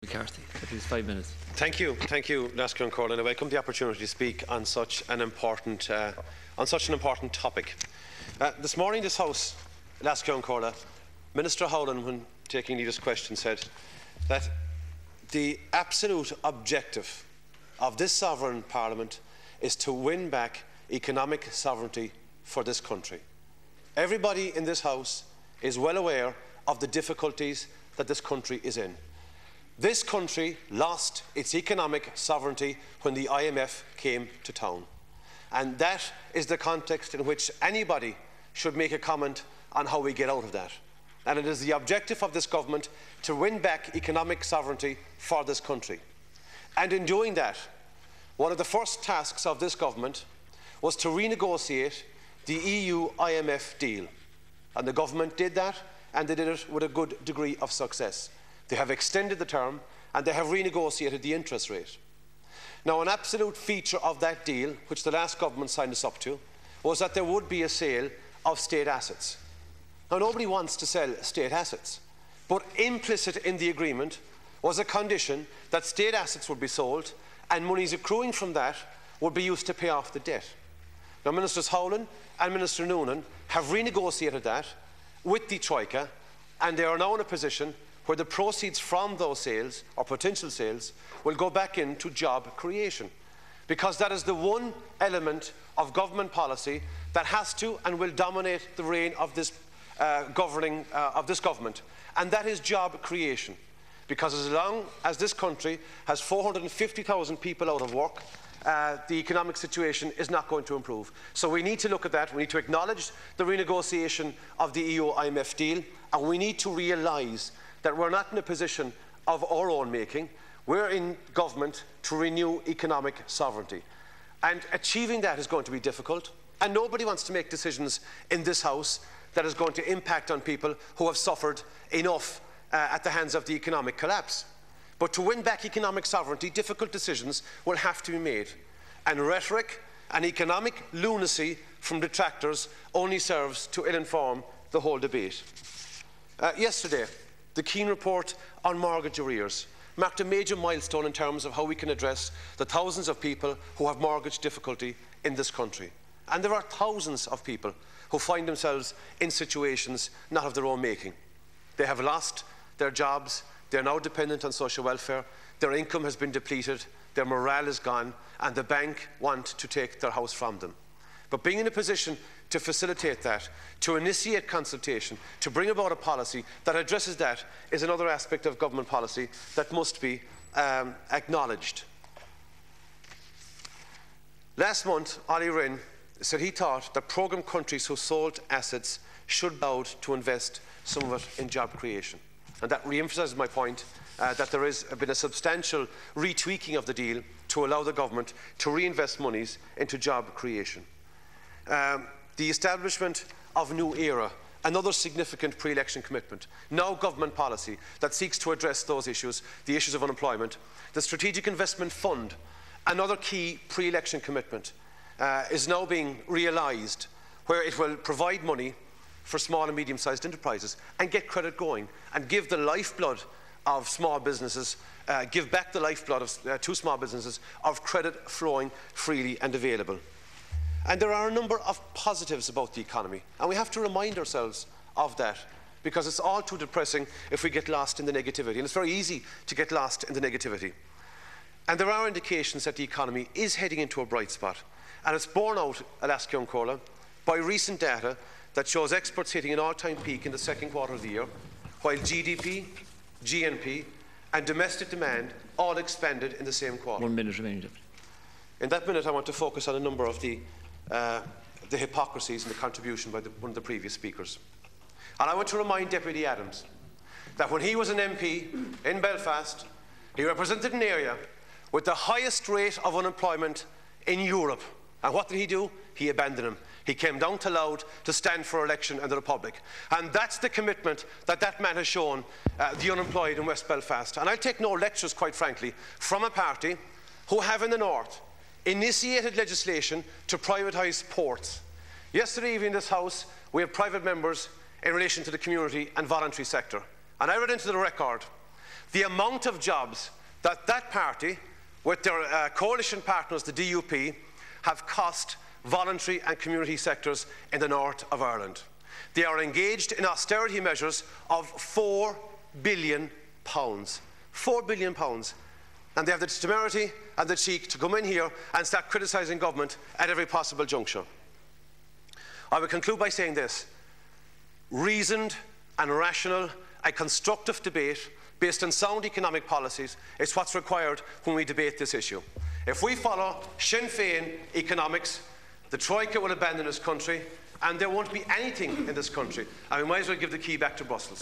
McCarthy. Please, 5 minutes. Thank you, Lasker and Corlin. I welcome the opportunity to speak on such an important topic. This morning, this House, Lasker and Corlin, Minister Howland, when taking leader's question, said that the absolute objective of this sovereign Parliament is to win back economic sovereignty for this country. Everybody in this House is well aware of the difficulties that this country is in. This country lost its economic sovereignty when the IMF came to town. And that is the context in which anybody should make a comment on how we get out of that. And it is the objective of this government to win back economic sovereignty for this country. And in doing that, one of the first tasks of this government was to renegotiate the EU-IMF deal. And the government did that, and they did it with a good degree of success. They have extended the term, and they have renegotiated the interest rate. Now, an absolute feature of that deal, which the last government signed us up to, was that there would be a sale of state assets. Now, nobody wants to sell state assets, but implicit in the agreement was a condition that state assets would be sold, and monies accruing from that would be used to pay off the debt. Now, Ministers Howland and Minister Noonan have renegotiated that with the Troika, and they are now in a position where the proceeds from those sales, or potential sales, will go back into job creation. Because that is the one element of government policy that has to and will dominate the reign of this government, and that is job creation. Because as long as this country has 450,000 people out of work, the economic situation is not going to improve. So we need to look at that. We need to acknowledge the renegotiation of the EU-IMF deal, and we need to realise that we're not in a position of our own making. We're in government to renew economic sovereignty. And achieving that is going to be difficult, and nobody wants to make decisions in this House that is going to impact on people who have suffered enough at the hands of the economic collapse. But to win back economic sovereignty, difficult decisions will have to be made. And rhetoric and economic lunacy from detractors only serves to ill-inform the whole debate. Yesterday, the Keane report on mortgage arrears marked a major milestone in terms of how we can address the thousands of people who have mortgage difficulty in this country. And there are thousands of people who find themselves in situations not of their own making. They have lost their jobs, they're now dependent on social welfare, their income has been depleted, their morale is gone, and the bank want to take their house from them. But being in a position to facilitate that, to initiate consultation, to bring about a policy that addresses that is another aspect of government policy that must be acknowledged. Last month, Ollie Rehn said he thought that programme countries who sold assets should be allowed to invest some of it in job creation. And that re-emphasises my point that there has been a substantial retweaking of the deal to allow the government to reinvest monies into job creation. The establishment of New Era, another significant pre-election commitment, now government policy that seeks to address those issues, the issues of unemployment. The Strategic Investment Fund, another key pre-election commitment, is now being realised, where it will provide money for small and medium-sized enterprises and get credit going and give the lifeblood of small businesses, give back the lifeblood of, to small businesses of credit flowing freely and available. And there are a number of positives about the economy, and we have to remind ourselves of that, because it's all too depressing if we get lost in the negativity, and it's very easy to get lost in the negativity. And there are indications that the economy is heading into a bright spot, and it's borne out, Alaska and Corla, by recent data that shows exports hitting an all-time peak in the second quarter of the year, while GDP, GNP and domestic demand all expanded in the same quarter. 1 minute remaining. In that minute, I want to focus on a number of the hypocrisies and the contribution by one of the previous speakers. And I want to remind Deputy Adams that when he was an MP in Belfast, he represented an area with the highest rate of unemployment in Europe. And what did he do? He abandoned him. He came down to Louth to stand for election in the Republic. And that's the commitment that that man has shown the unemployed in West Belfast. And I'll take no lectures, quite frankly, from a party who have in the north initiated legislation to privatise ports. Yesterday evening in this House, we had private members in relation to the community and voluntary sector. And I read into the record the amount of jobs that that party, with their coalition partners, the DUP, have cost voluntary and community sectors in the north of Ireland. They are engaged in austerity measures of £4 billion. £4 billion. And they have the temerity and the cheek to come in here and start criticising government at every possible juncture. I will conclude by saying this: reasoned and rational and constructive debate based on sound economic policies is what's required when we debate this issue. If we follow Sinn Féin economics, the Troika will abandon this country and there won't be anything in this country, and we might as well give the key back to Brussels.